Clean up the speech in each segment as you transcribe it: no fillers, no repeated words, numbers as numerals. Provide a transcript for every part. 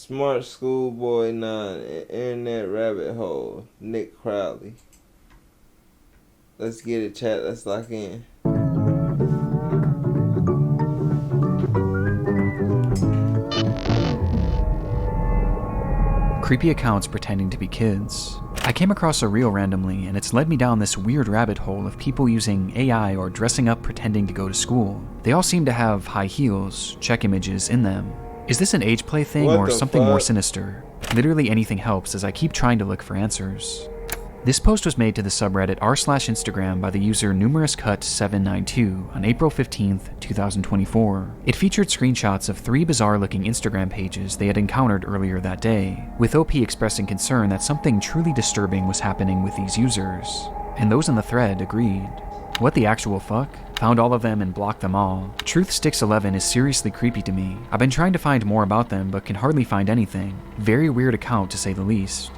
Smart Schoolboy 9 and Internet Rabbit Hole. Nick Crowley. Let's get it, chat. Let's lock in. Creepy accounts pretending to be kids. I came across a reel randomly, and it's led me down this weird rabbit hole of people using AI or dressing up pretending to go to school. They all seem to have high heels, check images in them. Is this an age play thing or something more sinister? Literally anything helps as I keep trying to look for answers. This post was made to the subreddit r/Instagram by the user numerouscut792 on April 15th, 2024. It featured screenshots of 3 bizarre-looking Instagram pages they had encountered earlier that day, with OP expressing concern that something truly disturbing was happening with these users. And those in the thread agreed. What the actual fuck? Found all of them and blocked them all. Truthsticks11 is seriously creepy to me. I've been trying to find more about them but can hardly find anything. Very weird account to say the least.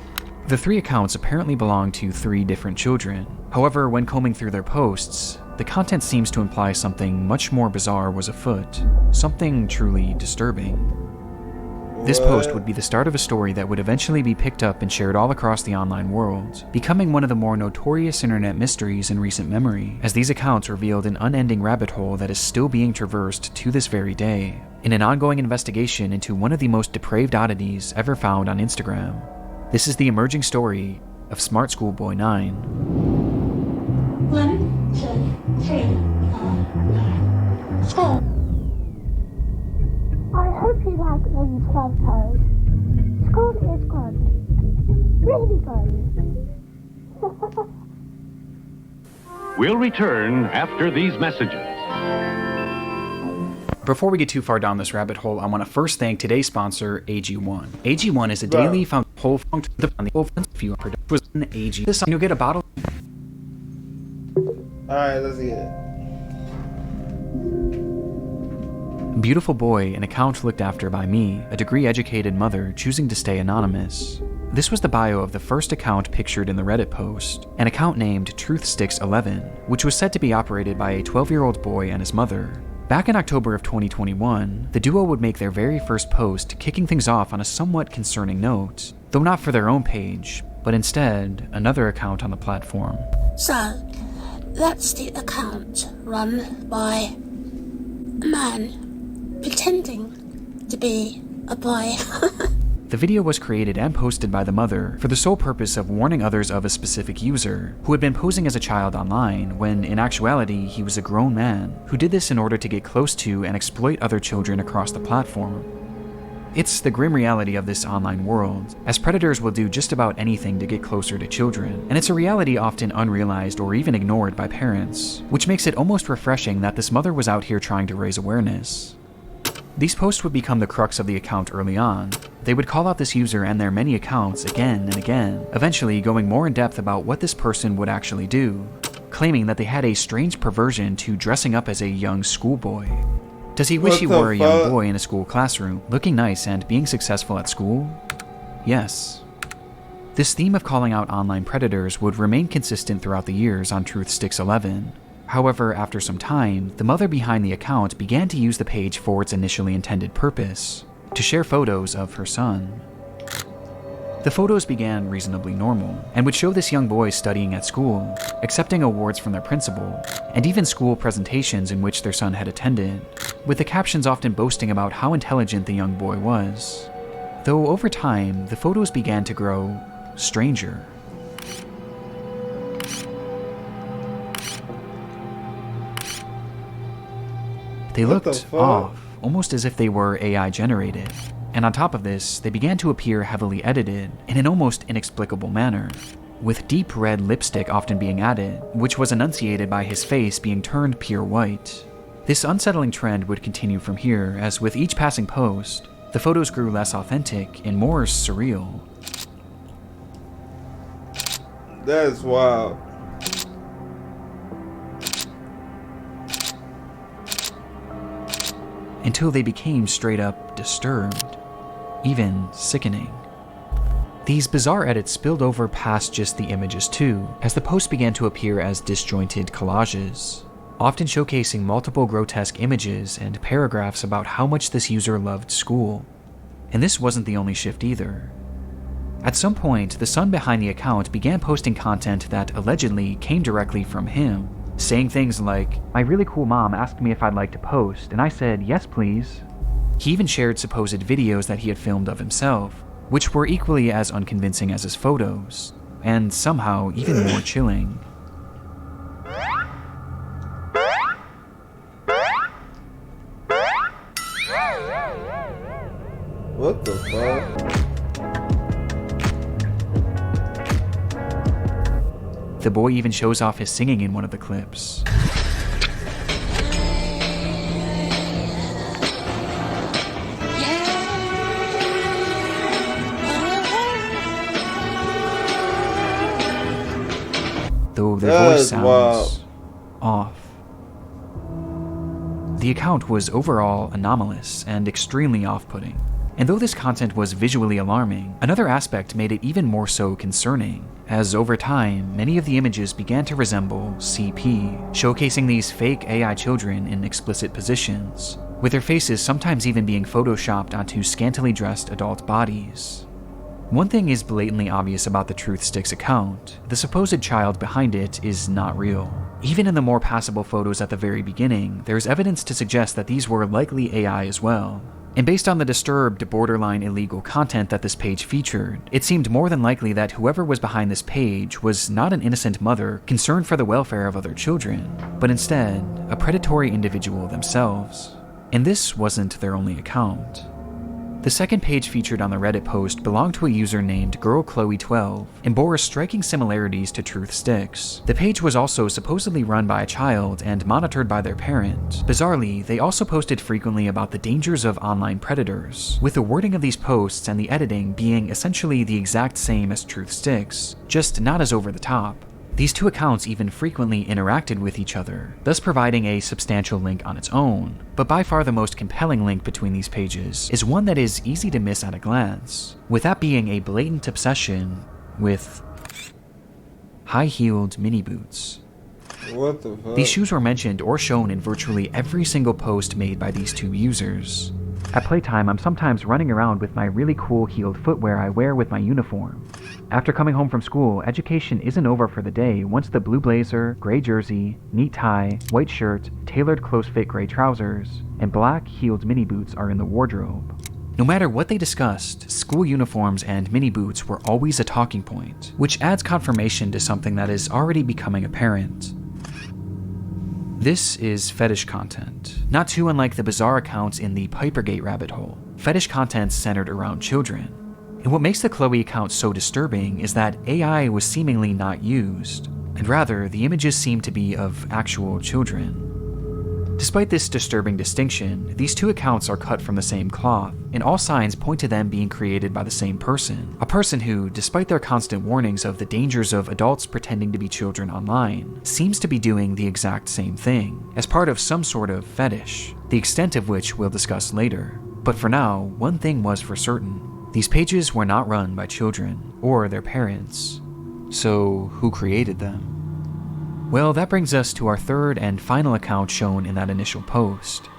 The 3 accounts apparently belong to 3 different children. However, when combing through their posts, the content seems to imply something much more bizarre was afoot. Something truly disturbing. This post would be the start of a story that would eventually be picked up and shared all across the online world, becoming one of the more notorious internet mysteries in recent memory, as these accounts revealed an unending rabbit hole that is still being traversed to this very day, in an ongoing investigation into one of the most depraved oddities ever found on Instagram. This is the emerging story of Smart Schoolboy 9. 1, 2, 3, 4, 5. I hope you like these photos. School is good. Really good. We'll return after these messages. Before we get too far down this rabbit hole, I want to first thank today's sponsor, AG1. AG1 is a daily whole function on the whole view was an AG. This you'll get a bottle. Alright, let's get it. Beautiful boy, an account looked after by me, a degree-educated mother choosing to stay anonymous. This was the bio of the first account pictured in the Reddit post, an account named Truthsticks11, which was said to be operated by a 12-year-old boy and his mother. Back in October of 2021, the duo would make their very first post, kicking things off on a somewhat concerning note, though not for their own page, but instead another account on the platform. So, that's the account run by a man pretending to be a boy. The video was created and posted by the mother for the sole purpose of warning others of a specific user who had been posing as a child online when, in actuality, he was a grown man who did this in order to get close to and exploit other children across the platform. It's the grim reality of this online world, as predators will do just about anything to get closer to children, and it's a reality often unrealized or even ignored by parents, which makes it almost refreshing that this mother was out here trying to raise awareness. These posts would become the crux of the account early on. They would call out this user and their many accounts again and again, eventually going more in depth about what this person would actually do, claiming that they had a strange perversion to dressing up as a young schoolboy. Does he wish he were a young boy in a school classroom, looking nice and being successful at school? Yes. This theme of calling out online predators would remain consistent throughout the years on Truthsticks11. However, after some time, the mother behind the account began to use the page for its initially intended purpose, to share photos of her son. The photos began reasonably normal, and would show this young boy studying at school, accepting awards from their principal, and even school presentations in which their son had attended, with the captions often boasting about how intelligent the young boy was. Though over time, the photos began to grow stranger. They looked off, almost as if they were AI generated, and on top of this, they began to appear heavily edited in an almost inexplicable manner, with deep red lipstick often being added, which was enunciated by his face being turned pure white. This unsettling trend would continue from here, as with each passing post, the photos grew less authentic and more surreal. That is wild. Until they became straight up disturbed, even sickening. These bizarre edits spilled over past just the images too, as the posts began to appear as disjointed collages, often showcasing multiple grotesque images and paragraphs about how much this user loved school. And this wasn't the only shift either. At some point, the son behind the account began posting content that allegedly came directly from him, saying things like, "My really cool mom asked me if I'd like to post, and I said, yes please." He even shared supposed videos that he had filmed of himself, which were equally as unconvincing as his photos, and somehow even more chilling. What the fuck? The boy even shows off his singing in one of the clips. Though their voice sounds off. The account was overall anomalous and extremely off-putting. And though this content was visually alarming, another aspect made it even more so concerning, as over time, many of the images began to resemble CP, showcasing these fake AI children in explicit positions, with their faces sometimes even being photoshopped onto scantily dressed adult bodies. One thing is blatantly obvious about the Truth Sticks account: the supposed child behind it is not real. Even in the more passable photos at the very beginning, there's evidence to suggest that these were likely AI as well. And based on the disturbed, borderline illegal content that this page featured, it seemed more than likely that whoever was behind this page was not an innocent mother concerned for the welfare of other children, but instead, a predatory individual themselves. And this wasn't their only account. The second page featured on the Reddit post belonged to a user named GirlChloe12 and bore striking similarities to Truth Sticks. The page was also supposedly run by a child and monitored by their parent. Bizarrely, they also posted frequently about the dangers of online predators, with the wording of these posts and the editing being essentially the exact same as Truth Sticks, just not as over the top. These two accounts even frequently interacted with each other, thus providing a substantial link on its own. But by far the most compelling link between these pages is one that is easy to miss at a glance, with that being a blatant obsession with high-heeled mini boots. What the fuck? These shoes were mentioned or shown in virtually every single post made by these two users. At playtime, I'm sometimes running around with my really cool heeled footwear I wear with my uniform. After coming home from school, education isn't over for the day once the blue blazer, gray jersey, neat tie, white shirt, tailored close-fit gray trousers, and black heeled mini boots are in the wardrobe. No matter what they discussed, school uniforms and mini boots were always a talking point, which adds confirmation to something that is already becoming apparent. This is fetish content, not too unlike the bizarre accounts in the Pipergate rabbit hole. Fetish content centered around children. And what makes the Chloe account so disturbing is that AI was seemingly not used, and rather the images seem to be of actual children. Despite this disturbing distinction, these two accounts are cut from the same cloth, and all signs point to them being created by the same person. A person who, despite their constant warnings of the dangers of adults pretending to be children online, seems to be doing the exact same thing, as part of some sort of fetish, the extent of which we'll discuss later. But for now, one thing was for certain. These pages were not run by children, or their parents. So, who created them? Well, that brings us to our third and final account shown in that initial post.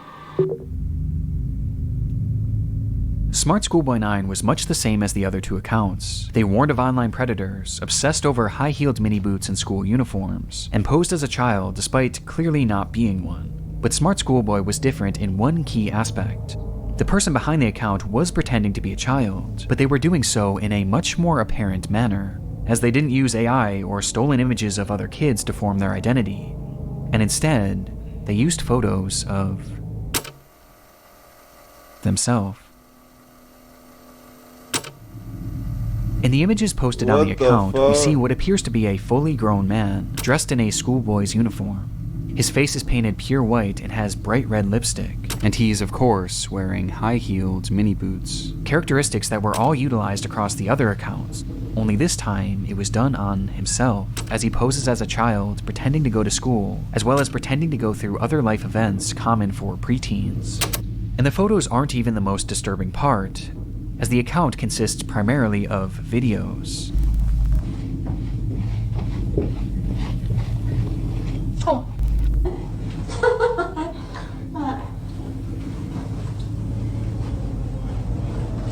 Smart Schoolboy 9 was much the same as the other two accounts. They warned of online predators, obsessed over high-heeled mini boots and school uniforms, and posed as a child despite clearly not being one. But Smart Schoolboy was different in one key aspect. The person behind the account was pretending to be a child, but they were doing so in a much more apparent manner, as they didn't use AI or stolen images of other kids to form their identity, and instead, they used photos of themselves. In the images posted on the account, we see what appears to be a fully grown man, dressed in a schoolboy's uniform. His face is painted pure white and has bright red lipstick, and he's, of course, wearing high-heeled mini boots. Characteristics that were all utilized across the other accounts, only this time it was done on himself, as he poses as a child pretending to go to school, as well as pretending to go through other life events common for preteens. And the photos aren't even the most disturbing part, as the account consists primarily of videos. Oh.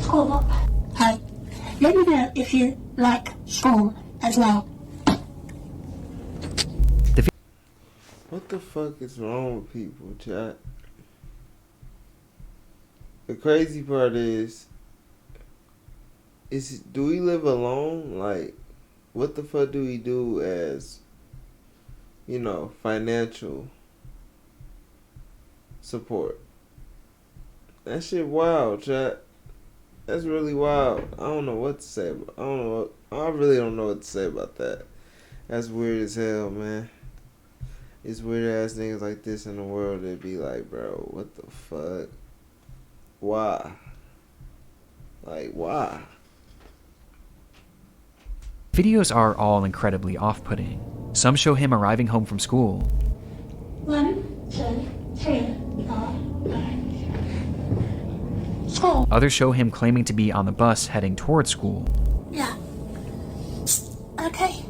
school up. Hey, let me know if you like school as well. What the fuck is wrong with people, chat? The crazy part is do we live alone? Like, what the fuck do we do as, financial support? That shit wild, chat. That's really wild. I don't know what to say. I really don't know what to say about that. That's weird as hell, man. It's weird ass niggas like this in the world that be like, bro, what the fuck? Why? Like, why? Videos are all incredibly off-putting. Some show him arriving home from school. 1, 2, 3, 4, 5. School. Others show him claiming to be on the bus heading towards school. Yeah. Okay.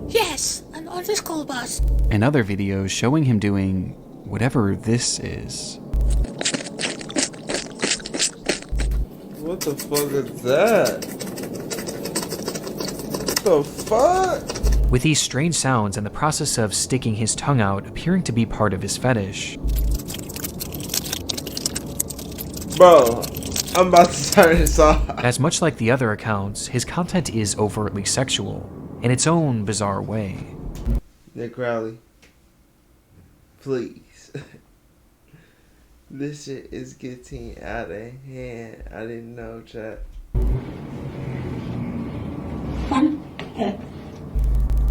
Yes, I'm on the school bus. And other videos showing him doing whatever this is. What the fuck is that? What the fuck? With these strange sounds and the process of sticking his tongue out appearing to be part of his fetish. Bro, I'm about to turn this off. As much like the other accounts, his content is overtly sexual, in its own bizarre way. Nick Crowley, please. This shit is getting out of hand. I didn't know, chat. 1, 2.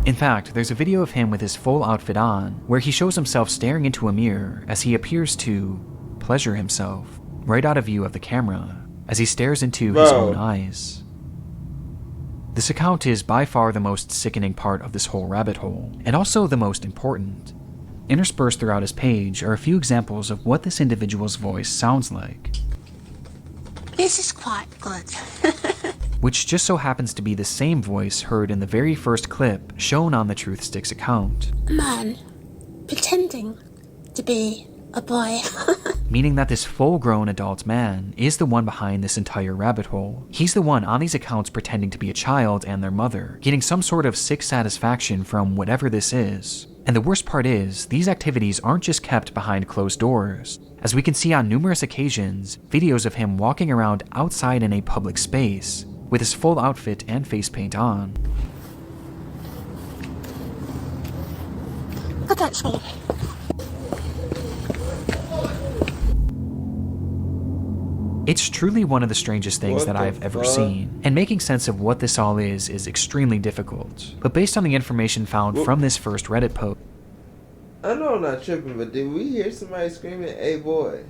In fact, there's a video of him with his full outfit on, where he shows himself staring into a mirror as he appears to pleasure himself, right out of view of the camera, as he stares into his own eyes. This account is by far the most sickening part of this whole rabbit hole, and also the most important. Interspersed throughout his page are a few examples of what this individual's voice sounds like. This is quite good. Which just so happens to be the same voice heard in the very first clip shown on the Truth Sticks account. A man pretending to be a boy. Meaning that this full-grown adult man is the one behind this entire rabbit hole. He's the one on these accounts pretending to be a child and their mother, getting some sort of sick satisfaction from whatever this is. And the worst part is, these activities aren't just kept behind closed doors. As we can see on numerous occasions, videos of him walking around outside in a public space, with his full outfit and face paint on. I don't see. It's truly one of the strangest things that I've ever seen, and making sense of what this all is extremely difficult. But based on the information found from this first Reddit post, I know I'm not tripping, but did we hear somebody screaming, "Hey boy"?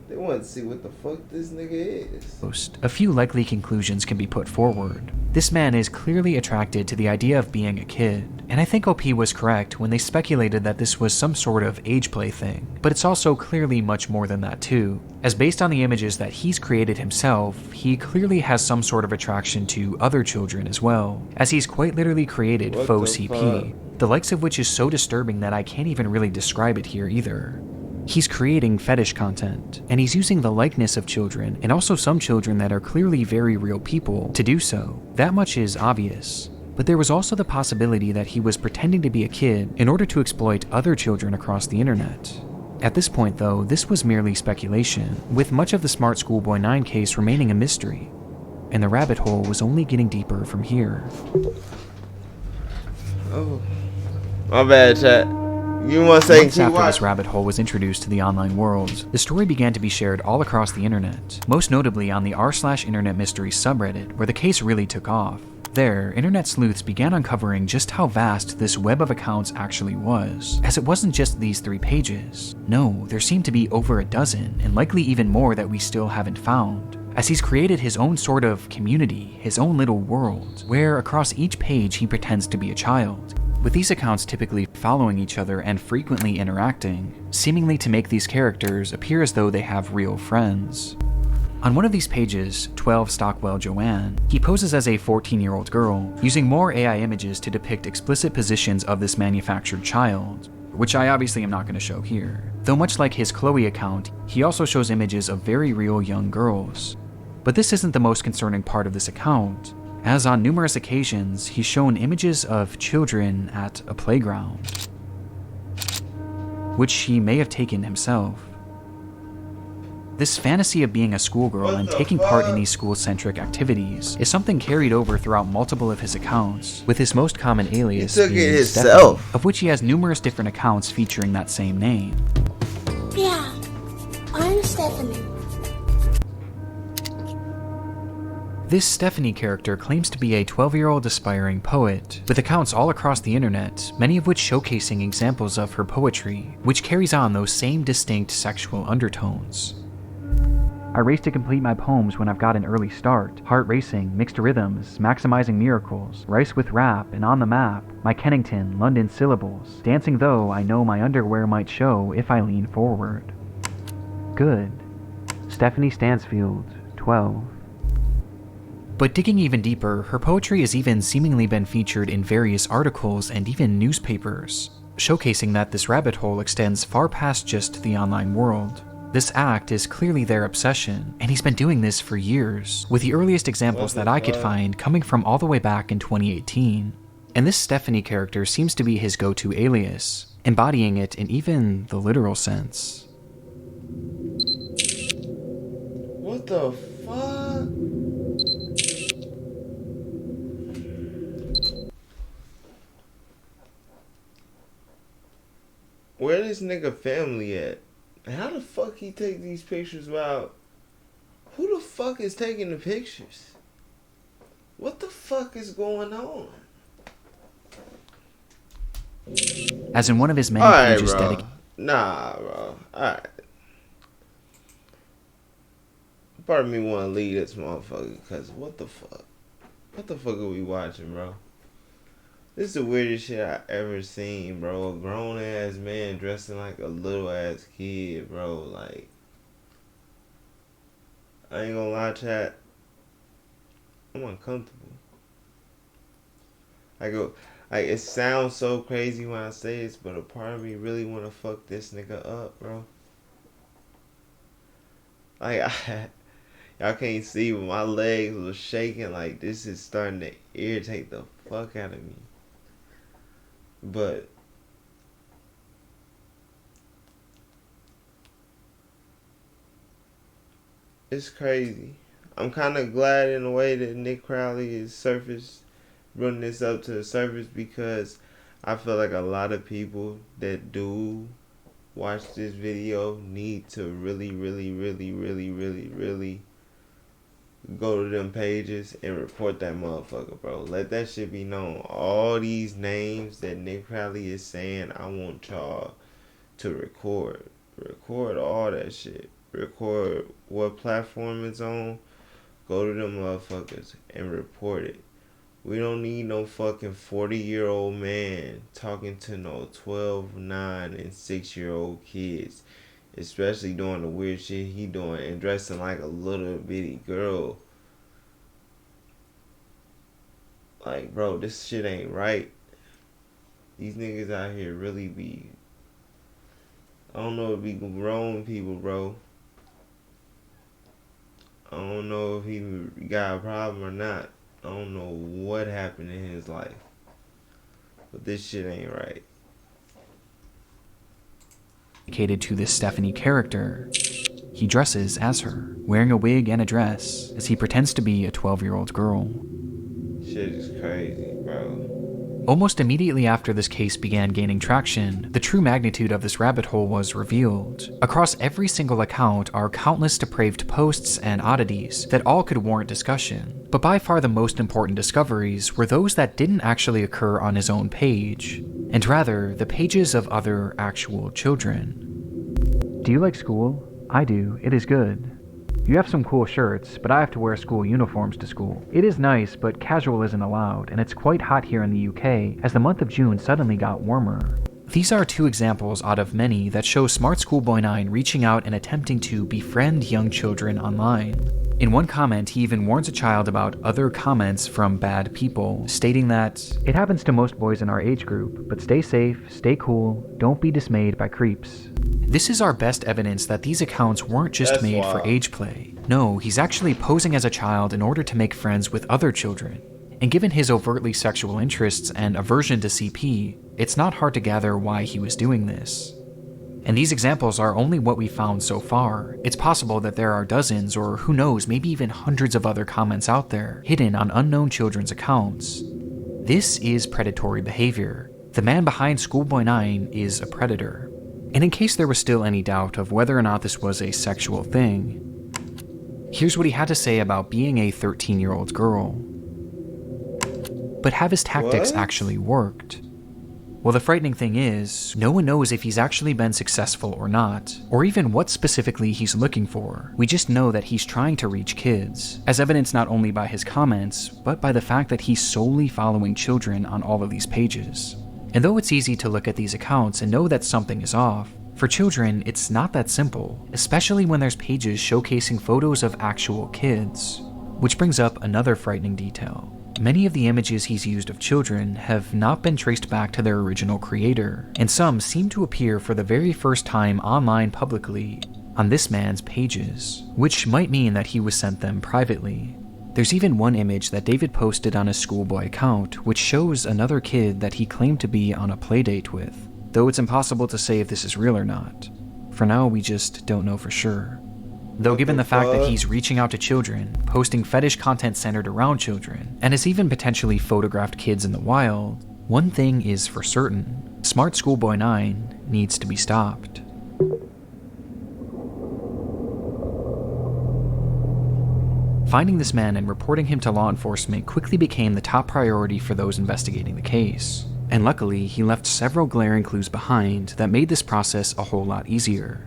They want to see what the fuck this nigga is. a few likely conclusions can be put forward. This man is clearly attracted to the idea of being a kid, and I think OP was correct when they speculated that this was some sort of age play thing, but it's also clearly much more than that too, as based on the images that he's created himself, he clearly has some sort of attraction to other children as well, as he's quite literally created faux CP, the likes of which is so disturbing that I can't even really describe it here either. He's creating fetish content, and he's using the likeness of children, and also some children that are clearly very real people, to do so. That much is obvious. But there was also the possibility that he was pretending to be a kid in order to exploit other children across the internet. At this point though, this was merely speculation, with much of the Smart Schoolboy 9 case remaining a mystery, and the rabbit hole was only getting deeper from here. Oh, my bad, chat. You want to say months after this rabbit hole was introduced to the online world, the story began to be shared all across the internet, most notably on the r/internet mysteries subreddit, where the case really took off. There, internet sleuths began uncovering just how vast this web of accounts actually was, as it wasn't just these 3 pages. No, there seemed to be over a dozen, and likely even more that we still haven't found, as he's created his own sort of community, his own little world, where across each page he pretends to be a child, with these accounts typically following each other and frequently interacting, seemingly to make these characters appear as though they have real friends. On one of these pages, 12 Stockwell Joanne, he poses as a 14-year-old girl, using more AI images to depict explicit positions of this manufactured child, which I obviously am not going to show here. Though much like his Chloe account, he also shows images of very real young girls. But this isn't the most concerning part of this account, as on numerous occasions he's shown images of children at a playground, which he may have taken himself. This fantasy of being a schoolgirl and taking part in these school-centric activities is something carried over throughout multiple of his accounts, with his most common alias being Stephanie, of which he has numerous different accounts featuring that same name. Yeah, I'm Stephanie. This Stephanie character claims to be a 12-year-old aspiring poet, with accounts all across the internet, many of which showcasing examples of her poetry, which carries on those same distinct sexual undertones. I race to complete my poems when I've got an early start. Heart racing, mixed rhythms, maximizing miracles, rice with rap, and on the map. My Kennington, London syllables. Dancing though I know my underwear might show if I lean forward. Good. Stephanie Stansfield, 12. But digging even deeper, her poetry has even seemingly been featured in various articles and even newspapers, showcasing that this rabbit hole extends far past just the online world. This act is clearly their obsession, and he's been doing this for years, with the earliest examples that I could find coming from all the way back in 2018. And this Stephanie character seems to be his go-to alias, embodying it in even the literal sense. What the fuck? Where this nigga family at? How the fuck he take these pictures without... Who the fuck is taking the pictures? What the fuck is going on? As in one of his many Alright, pages bro. dedicated... Nah, bro. Alright. Part of me want to leave this motherfucker, because what the fuck? What the fuck are we watching, bro? This is the weirdest shit I ever seen, bro. A grown ass man dressing like a little ass kid, bro. Like, I ain't gonna lie, chat. I'm uncomfortable. Like, it sounds so crazy when I say this, but a part of me really wanna fuck this nigga up, bro. Like, y'all can't see, but my legs was shaking. Like, this is starting to irritate the fuck out of me. But it's crazy. I'm kind of glad in a way that Nick Crowley is bringing this up to the surface, because I feel like a lot of people that do watch this video need to really go to them pages and report that motherfucker, bro. Let that shit be known. All these names that Nick Crowley is saying, I want y'all to record. Record all that shit. Record what platform it's on. Go to them motherfuckers and report it. We don't need no fucking 40-year-old man talking to no 12, 9, and 6-year-old kids. Especially doing the weird shit he doing and dressing like a little bitty girl. Like, bro, this shit ain't right. These niggas out here really be... I don't know if he grown people, bro. I don't know if he got a problem or not. I don't know what happened in his life. But this shit ain't right. Dedicated to this Stephanie character. He dresses as her, wearing a wig and a dress, as he pretends to be a 12-year-old girl. Shit is crazy, bro. Almost immediately after this case began gaining traction, the true magnitude of this rabbit hole was revealed. Across every single account are countless depraved posts and oddities that all could warrant discussion, but by far the most important discoveries were those that didn't actually occur on his own page, and rather the pages of other actual children. Do you like school? I do. It is good. You have some cool shirts, but I have to wear school uniforms to school. It is nice, but casual isn't allowed, and it's quite hot here in the UK, as the month of June suddenly got warmer. These are two examples out of many that show Smart Schoolboy 9 reaching out and attempting to befriend young children online. In one comment, he even warns a child about other comments from bad people, stating that, "It happens to most boys in our age group, but stay safe, stay cool, don't be dismayed by creeps." This is our best evidence that these accounts weren't just That's made for wild. age play. No, he's actually posing as a child in order to make friends with other children. And given his overtly sexual interests and aversion to CP, it's not hard to gather why he was doing this. And these examples are only what we found so far. It's possible that there are dozens, or who knows, maybe even hundreds of other comments out there, hidden on unknown children's accounts. This is predatory behavior. The man behind Schoolboy 9 is a predator. And in case there was still any doubt of whether or not this was a sexual thing, here's what he had to say about being a 13-year-old girl. But have his tactics What? actually worked? Well, the frightening thing is, no one knows if he's actually been successful or not, or even what specifically he's looking for. We just know that he's trying to reach kids, as evidenced not only by his comments, but by the fact that he's solely following children on all of these pages. And though it's easy to look at these accounts and know that something is off, for children, it's not that simple, especially when there's pages showcasing photos of actual kids. Which brings up another frightening detail. Many of the images he's used of children have not been traced back to their original creator, and some seem to appear for the very first time online publicly on this man's pages, which might mean that he was sent them privately. There's even one image that David posted on his Schoolboy account, which shows another kid that he claimed to be on a playdate with, though it's impossible to say if this is real or not. For now, we just don't know for sure. Though given the fact that he's reaching out to children, posting fetish content centered around children, and has even potentially photographed kids in the wild, one thing is for certain: Smart Schoolboy 9 needs to be stopped. Finding this man and reporting him to law enforcement quickly became the top priority for those investigating the case. And luckily, he left several glaring clues behind that made this process a whole lot easier.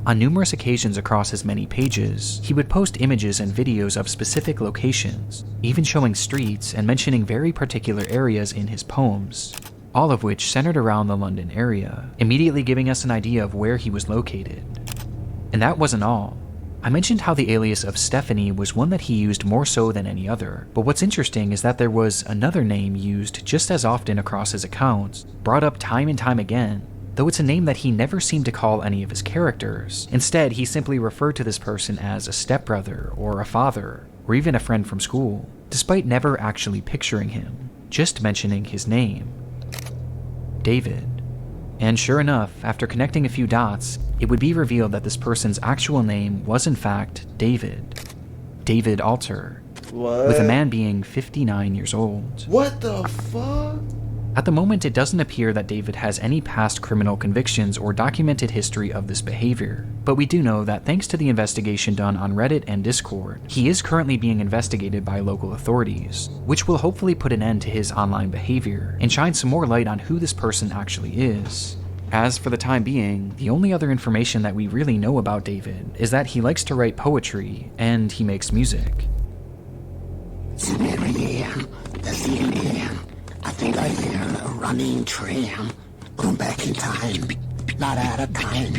On numerous occasions across his many pages, he would post images and videos of specific locations, even showing streets and mentioning very particular areas in his poems, all of which centered around the London area, immediately giving us an idea of where he was located. And that wasn't all. I mentioned how the alias of Stephanie was one that he used more so than any other, but what's interesting is that there was another name used just as often across his accounts, brought up time and time again, though it's a name that he never seemed to call any of his characters. Instead, he simply referred to this person as a stepbrother, or a father, or even a friend from school, despite never actually picturing him, just mentioning his name: David. And sure enough, after connecting a few dots, it would be revealed that this person's actual name was in fact David. David Alter, What? with a man being 59 years old. What the fuck? At the moment, it doesn't appear that David has any past criminal convictions or documented history of this behavior, but we do know that thanks to the investigation done on Reddit and Discord, he is currently being investigated by local authorities, which will hopefully put an end to his online behavior and shine some more light on who this person actually is. As for the time being, the only other information that we really know about David is that he likes to write poetry and he makes music. I think I hear a running tram going back in time, not out of time.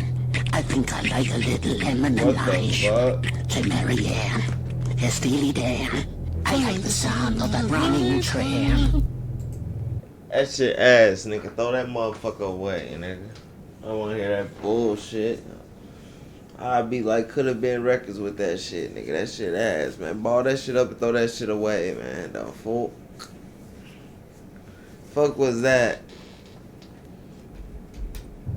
I think I like a little lemon and What the ice. fuck? To Marianne, hey Steely Dan, I like the sound of that running tram. That shit ass, nigga. Throw that motherfucker away, nigga. I don't wanna hear that bullshit. I'd be like, could have been records with that shit, nigga. That shit ass, man. Ball that shit up and throw that shit away, man. The fuck was that?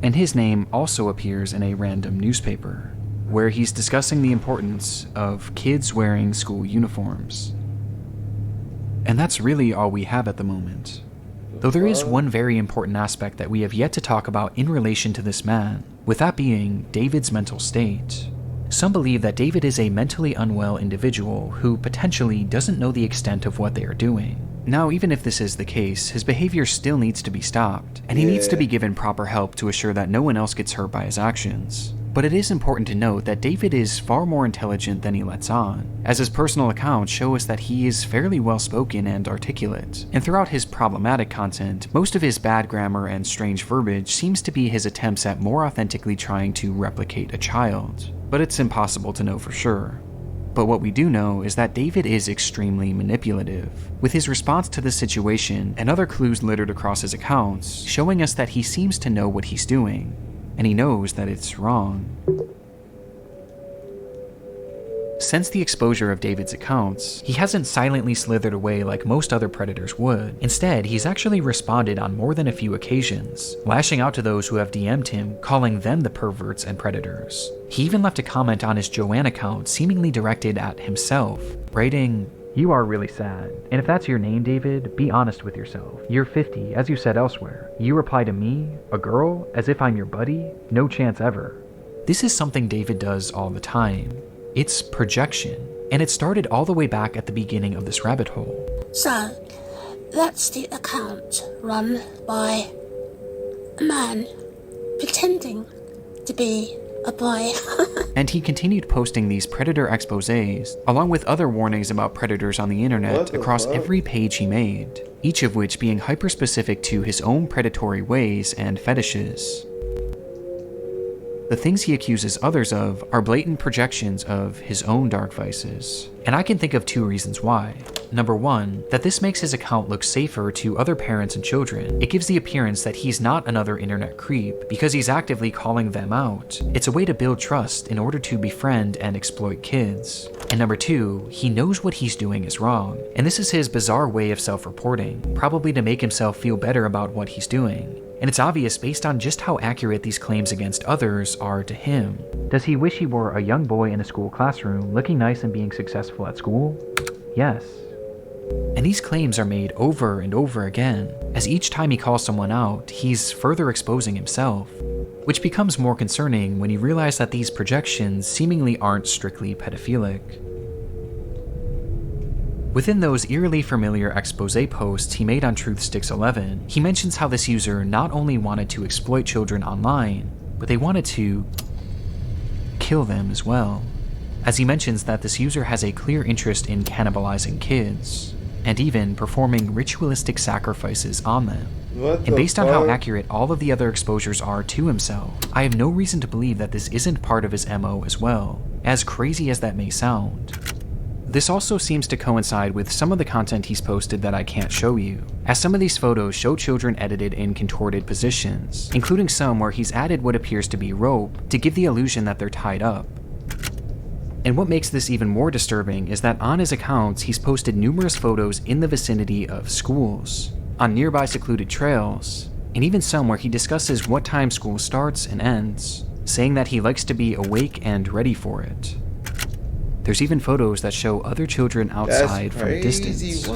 And his name also appears in a random newspaper, where he's discussing the importance of kids wearing school uniforms. And that's really all we have at the moment. Though there is one very important aspect that we have yet to talk about in relation to this man, with that being David's mental state. Some believe that David is a mentally unwell individual who potentially doesn't know the extent of what they are doing. Now, even if this is the case, his behavior still needs to be stopped, and he needs to be given proper help to assure that no one else gets hurt by his actions. But it is important to note that David is far more intelligent than he lets on, as his personal accounts show us that he is fairly well-spoken and articulate, and throughout his problematic content, most of his bad grammar and strange verbiage seems to be his attempts at more authentically trying to replicate a child, but it's impossible to know for sure. But what we do know is that David is extremely manipulative, with his response to the situation and other clues littered across his accounts showing us that he seems to know what he's doing, and he knows that it's wrong. Since the exposure of David's accounts, he hasn't silently slithered away like most other predators would. Instead, he's actually responded on more than a few occasions, lashing out to those who have DM'd him, calling them the perverts and predators. He even left a comment on his Joanne account seemingly directed at himself, writing, "You are really sad. And if that's your name, David, be honest with yourself. You're 50, as you said elsewhere. You reply to me, a girl, as if I'm your buddy? No chance ever." This is something David does all the time. It's projection, and it started all the way back at the beginning of this rabbit hole. So, that's the account run by a man pretending to be a boy. And he continued posting these predator exposés, along with other warnings about predators on the internet across every page he made, each of which being hyper-specific to his own predatory ways and fetishes. The things he accuses others of are blatant projections of his own dark vices. And I can think of 2 reasons why. Number 1, that this makes his account look safer to other parents and children. It gives the appearance that he's not another internet creep, because he's actively calling them out. It's a way to build trust in order to befriend and exploit kids. And number 2, he knows what he's doing is wrong, and this is his bizarre way of self-reporting, probably to make himself feel better about what he's doing. And it's obvious based on just how accurate these claims against others are to him. Does he wish he were a young boy in a school classroom, looking nice and being successful at school? Yes. And these claims are made over and over again, as each time he calls someone out, he's further exposing himself, which becomes more concerning when you realize that these projections seemingly aren't strictly pedophilic. Within those eerily familiar expose posts he made on Truthsticks11, he mentions how this user not only wanted to exploit children online, but they wanted to kill them as well. As he mentions that this user has a clear interest in cannibalizing kids, and even performing ritualistic sacrifices on them. And based on how accurate all of the other exposures are to himself, I have no reason to believe that this isn't part of his MO as well, as crazy as that may sound. This also seems to coincide with some of the content he's posted that I can't show you, as some of these photos show children edited in contorted positions, including some where he's added what appears to be rope to give the illusion that they're tied up. And what makes this even more disturbing is that on his accounts he's posted numerous photos in the vicinity of schools, on nearby secluded trails, and even some where he discusses what time school starts and ends, saying that he likes to be awake and ready for it. There's even photos that show other children outside from a distance,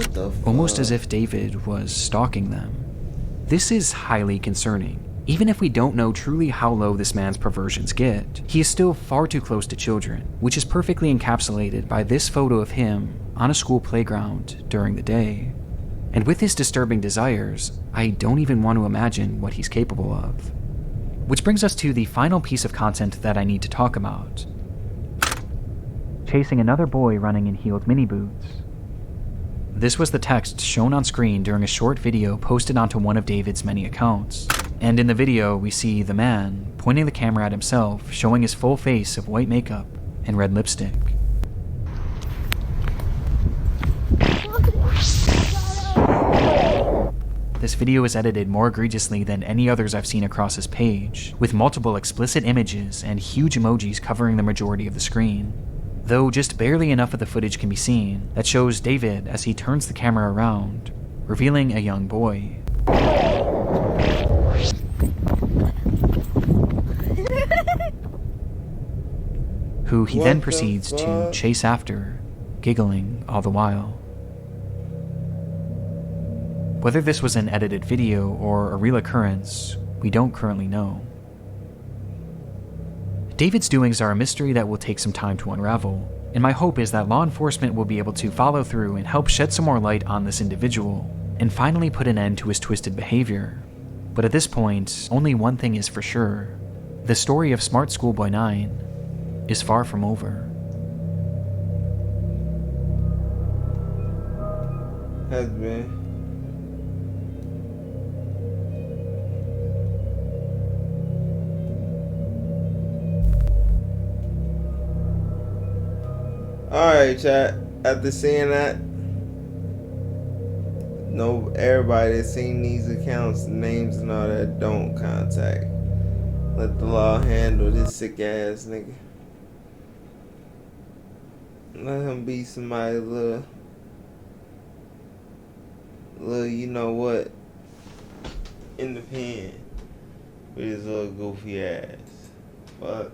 almost as if David was stalking them. This is highly concerning. Even if we don't know truly how low this man's perversions get, he is still far too close to children, which is perfectly encapsulated by this photo of him on a school playground during the day. And with his disturbing desires, I don't even want to imagine what he's capable of. Which brings us to the final piece of content that I need to talk about. Chasing another boy running in heeled mini boots. This was the text shown on screen during a short video posted onto one of David's many accounts. And in the video, we see the man pointing the camera at himself, showing his full face of white makeup and red lipstick. This video is edited more egregiously than any others I've seen across his page, with multiple explicit images and huge emojis covering the majority of the screen. Though just barely enough of the footage can be seen that shows David as he turns the camera around, revealing a young boy. Who he then proceeds to chase after, giggling all the while. Whether this was an edited video or a real occurrence, we don't currently know. David's doings are a mystery that will take some time to unravel, and my hope is that law enforcement will be able to follow through and help shed some more light on this individual, and finally put an end to his twisted behavior. But at this point, only one thing is for sure. The story of Smart Schoolboy 9 is far from over. Has been. Alright, chat. After seeing that, no, everybody that's seen these accounts, names and all that, don't contact. Let the law handle this sick ass nigga. Let him be somebody little, you know what, in the pen with his little goofy ass. Fuck.